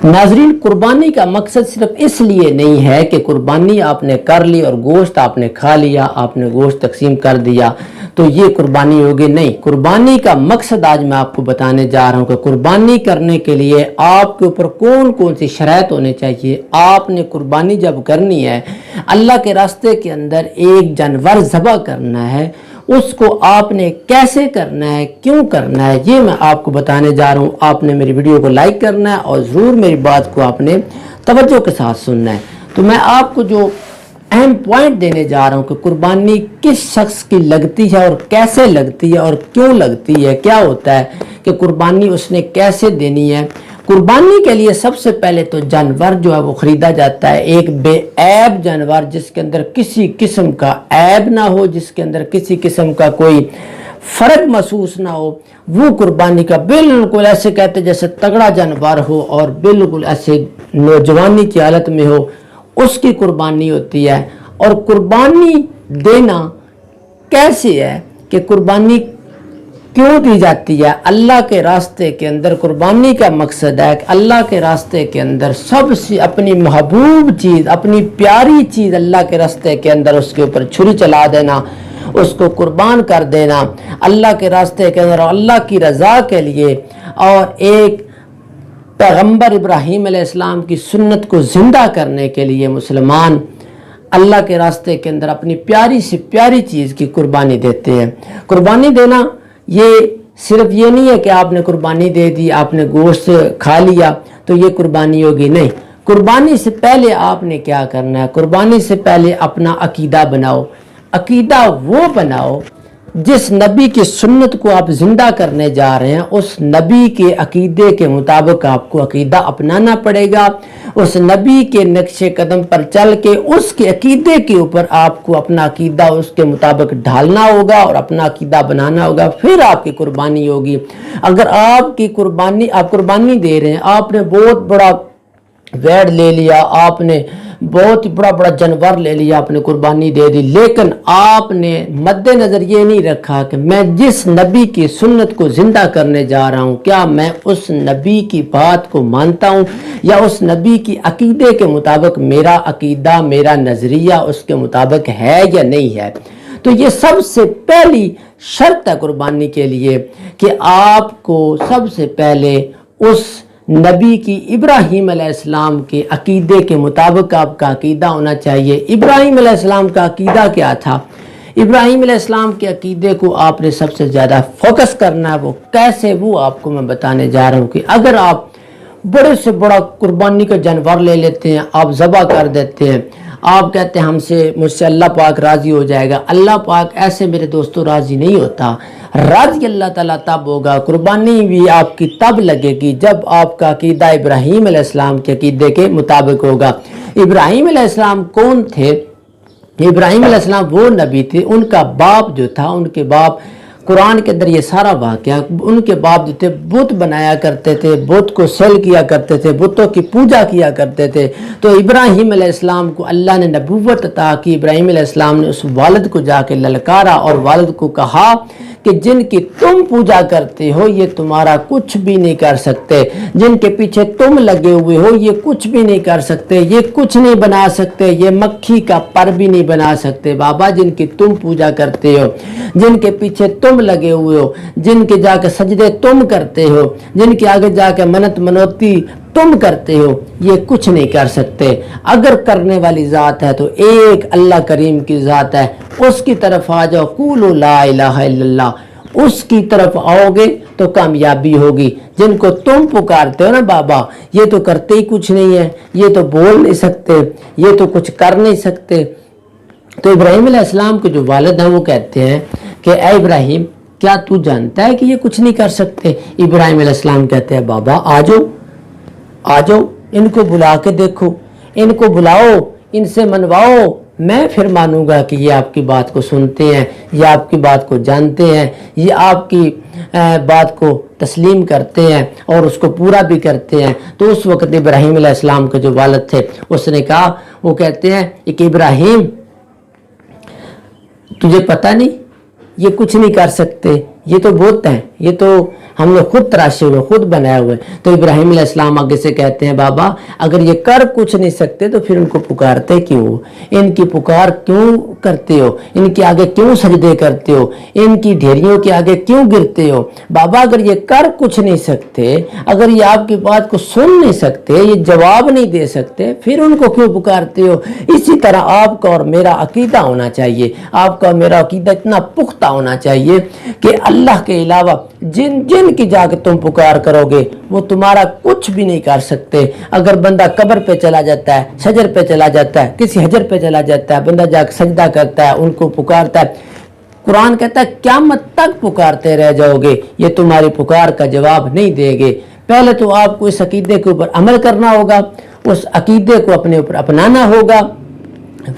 नाजरीन, कुर्बानी का मकसद सिर्फ इसलिए नहीं है कि कुर्बानी आपने कर ली और गोश्त आपने खा लिया, आपने गोश्त तकसीम कर दिया तो ये कुर्बानी होगी। नहीं, कुर्बानी का मकसद आज मैं आपको बताने जा रहा हूँ कि कुर्बानी करने के लिए आपके ऊपर कौन कौन सी शराइत होनी चाहिए। आपने कुर्बानी जब करनी है, अल्लाह के रास्ते के अंदर एक जानवर ज़बह करना है, उसको आपने कैसे करना है, क्यों करना है, ये मैं आपको बताने जा रहा हूँ। आपने मेरी वीडियो को लाइक करना है और ज़रूर मेरी बात को आपने तवज्जो के साथ सुनना है। तो मैं आपको जो अहम पॉइंट देने जा रहा हूँ कि कुर्बानी किस शख्स की लगती है और कैसे लगती है और क्यों लगती है, क्या होता है कि कुर्बानी उसने कैसे देनी है। कुर्बानी के लिए सबसे पहले तो जानवर जो है वो ख़रीदा जाता है, एक बेऐब जानवर जिसके अंदर किसी किस्म का ऐब ना हो, जिसके अंदर किसी किस्म का कोई फ़र्क महसूस ना हो, वो कुर्बानी का बिल्कुल ऐसे कहते जैसे तगड़ा जानवर हो और बिल्कुल ऐसे नौजवानी की हालत में हो, उसकी कुर्बानी होती है। और कुर्बानी देना कैसे है कि कुर्बानी क्यों दी जाती है। अल्लाह के रास्ते के अंदर कुर्बानी का मकसद है कि अल्लाह के रास्ते के अंदर सबसे अपनी महबूब चीज़, अपनी प्यारी चीज़ अल्लाह के रास्ते के अंदर उसके ऊपर छुरी चला देना, उसको कुर्बान कर देना अल्लाह के रास्ते के अंदर अल्लाह की रज़ा के लिए। और एक पैगम्बर इब्राहीम अलैहिस्सलाम की सुन्नत को ज़िंदा करने के लिए मुसलमान अल्लाह के रास्ते के अंदर अपनी प्यारी सी प्यारी चीज़ की कुर्बानी देते हैं। कुर्बानी देना ये सिर्फ ये नहीं है कि आपने कुर्बानी दे दी, आपने गोश्त खा लिया तो ये कुर्बानी होगी। नहीं, कुर्बानी से पहले आपने क्या करना है, कुर्बानी से पहले अपना अकीदा बनाओ। अकीदा वो बनाओ जिस नबी की सुन्नत को आप जिंदा करने जा रहे हैं, उस नबी के अकीदे के मुताबिक आपको अकीदा अपनाना पड़ेगा। उस नबी के नक्शे कदम पर चल के उसके अकीदे के ऊपर आपको अपना अकीदा उसके मुताबिक ढालना होगा और अपना अकीदा बनाना होगा, फिर आपकी कुर्बानी होगी। अगर आपकी कुर्बानी, आप कुर्बानी दे रहे हैं, आपने बहुत बड़ा वेड़ ले लिया, आपने बहुत ही बड़ा बड़ा जानवर ले लिया, आपने कुर्बानी दे दी, लेकिन आपने मद्देनज़र ये नहीं रखा कि मैं जिस नबी की सुन्नत को ज़िंदा करने जा रहा हूँ, क्या मैं उस नबी की बात को मानता हूँ या उस नबी की अकीदे के मुताबिक मेरा अकीदा, मेरा नज़रिया उसके मुताबिक है या नहीं है। तो ये सबसे पहली शर्त है कुर्बानी के लिए कि आपको सबसे पहले उस नबी की इब्राहीम अलैहिस्सलाम के अकीदे के मुताबिक आपका अकीदा होना चाहिए। इब्राहीम अलैहिस्सलाम का अकीदा क्या था, इब्राहीम अलैहिस्सलाम के अकीदे को आपने सबसे ज़्यादा फोकस करना है। वो कैसे, वो आपको मैं बताने जा रहा हूँ कि अगर आप बड़े से बड़ा कुर्बानी का जानवर ले लेते हैं, आप ज़बह कर देते हैं, आप कहते हैं मुझसे अल्लाह पाक राज़ी हो जाएगा। अल्लाह पाक ऐसे मेरे दोस्तों राज़ी नहीं होता। राज़ी अल्लाह ताला तब होगा, कुर्बानी भी आपकी तब लगेगी जब आपका अकीदा इब्राहीम अलैहिस्सलाम के अकीदे के मुताबिक होगा। इब्राहीम अलैहिस्सलाम कौन थे? इब्राहीम अलैहिस्सलाम वो नबी थे, उनका बाप जो था, उनके बाप कुरान के अंदर ये सारा वाक़या, उनके बाप जो थे बुत बनाया करते थे, बुत को सेल किया करते थे, बुतों की पूजा किया करते थे। तो इब्राहीम अलैहिस्सलाम को अल्लाह ने नबूवत अता की। इब्राहीम अलैहिस्सलाम ने उस वालिद को जाके ललकारा और वालिद को कहा कि जिनकी तुम पूजा करते हो ये तुम्हारा कुछ भी नहीं कर सकते, जिनके पीछे तुम लगे हुए हो ये कुछ भी नहीं कर सकते, ये कुछ नहीं बना सकते, ये मक्खी का पर भी नहीं बना सकते। बाबा, जिनकी तुम पूजा करते हो, जिनके पीछे तुम लगे हुए हो, जिनके जाके सजदे तुम करते हो, जिनके आगे जाके मन्नत मनोती तुम करते हो, ये कुछ नहीं कर सकते। अगर करने वाली ज़ात है तो एक अल्लाह करीम की ज़ात है, उसकी तरफ आ जाओ, कूलू ला इलाहा इल्लल्लाह, उसकी तरफ आओगे तो कामयाबी होगी। जिनको तुम पुकारते हो ना, बाबा ये तो करते ही कुछ नहीं है, ये तो बोल नहीं सकते, ये तो कुछ कर नहीं सकते। तो इब्राहीम अलैहिस्सलाम के जो वालिद हैं वो कहते हैं कि ऐ इब्राहीम, क्या तू जानता है कि ये कुछ नहीं कर सकते? इब्राहीम अलैहिस्सलाम कहते हैं बाबा आ जाओ, आ जाओ, इनको बुला के देखो, इनको बुलाओ, इनसे मनवाओ, मैं फिर मानूंगा कि ये आपकी बात को सुनते हैं, ये आपकी बात को जानते हैं, ये आपकी बात को तस्लीम करते हैं और उसको पूरा भी करते हैं। तो उस वक़्त इब्राहीम अलैहिस्सलाम के जो वालिद थे उसने कहा, वो कहते हैं कि इब्राहीम तुझे पता नहीं ये कुछ नहीं कर सकते, یہ تو بت ہیں, یہ تو ہم لوگ خود تراشے ہوئے, خود بنائے ہوئے. تو ابراہیم علیہ السلام آگے سے کہتے ہیں بابا اگر یہ کر کچھ نہیں سکتے تو پھر ان کو پکارتے کیوں, ان کی پکار کیوں کرتے ہو, ان کے آگے کیوں سجدے کرتے ہو, ان کی ڈھیریوں کے آگے کیوں گرتے ہو. بابا اگر یہ کر کچھ نہیں سکتے, اگر یہ آپ کی بات کو سن نہیں سکتے, یہ جواب نہیں دے سکتے, پھر ان کو کیوں پکارتے ہو. اسی طرح آپ کا اور میرا عقیدہ ہونا چاہیے, آپ کا اور میرا عقیدہ اتنا پختہ ہونا چاہیے کہ اللہ کے علاوہ جن کی جا کے تم پکار کرو گے وہ تمہارا کچھ بھی نہیں کر سکتے. اگر بندہ قبر پہ چلا جاتا ہے, شجر پہ چلا جاتا ہے, کسی حجر پہ چلا جاتا ہے, بندہ جا کے سجدہ کرتا ہے, ان کو پکارتا ہے, قرآن کہتا ہے قیامت تک پکارتے رہ جاؤ گے, یہ تمہاری پکار کا جواب نہیں دے گے. پہلے تو آپ کو اس عقیدے کے اوپر عمل کرنا ہوگا, اس عقیدے کو اپنے اوپر اپنانا ہوگا,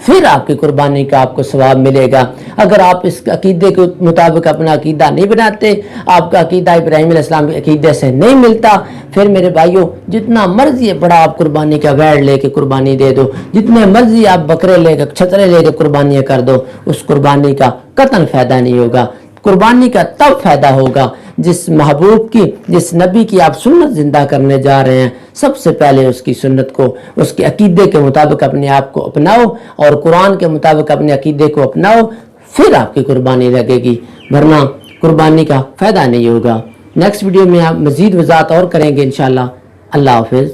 پھر آپ کی قربانی کا آپ کو ثواب ملے گا. اگر آپ اس عقیدے کے مطابق اپنا عقیدہ نہیں بناتے, آپ کا عقیدہ ابراہیم علیہ السلام کے عقیدے سے نہیں ملتا, پھر میرے بھائیوں جتنا مرضی بڑا آپ قربانی کا ویڑ لے کے قربانی دے دو, جتنے مرضی آپ بکرے لے کے چھترے لے کے قربانیاں کر دو, اس قربانی کا قطعاً فائدہ نہیں ہوگا. قربانی کا تب فائدہ ہوگا جس محبوب کی, جس نبی کی آپ سنت زندہ کرنے جا رہے ہیں, سب سے پہلے اس کی سنت کو, اس کے عقیدے کے مطابق اپنے آپ کو اپناؤ, اور قرآن کے مطابق اپنے عقیدے کو اپناؤ, پھر آپ کی قربانی لگے گی, ورنہ قربانی کا فائدہ نہیں ہوگا. نیکسٹ ویڈیو میں آپ مزید وضاحت اور کریں گے انشاءاللہ. اللہ حافظ.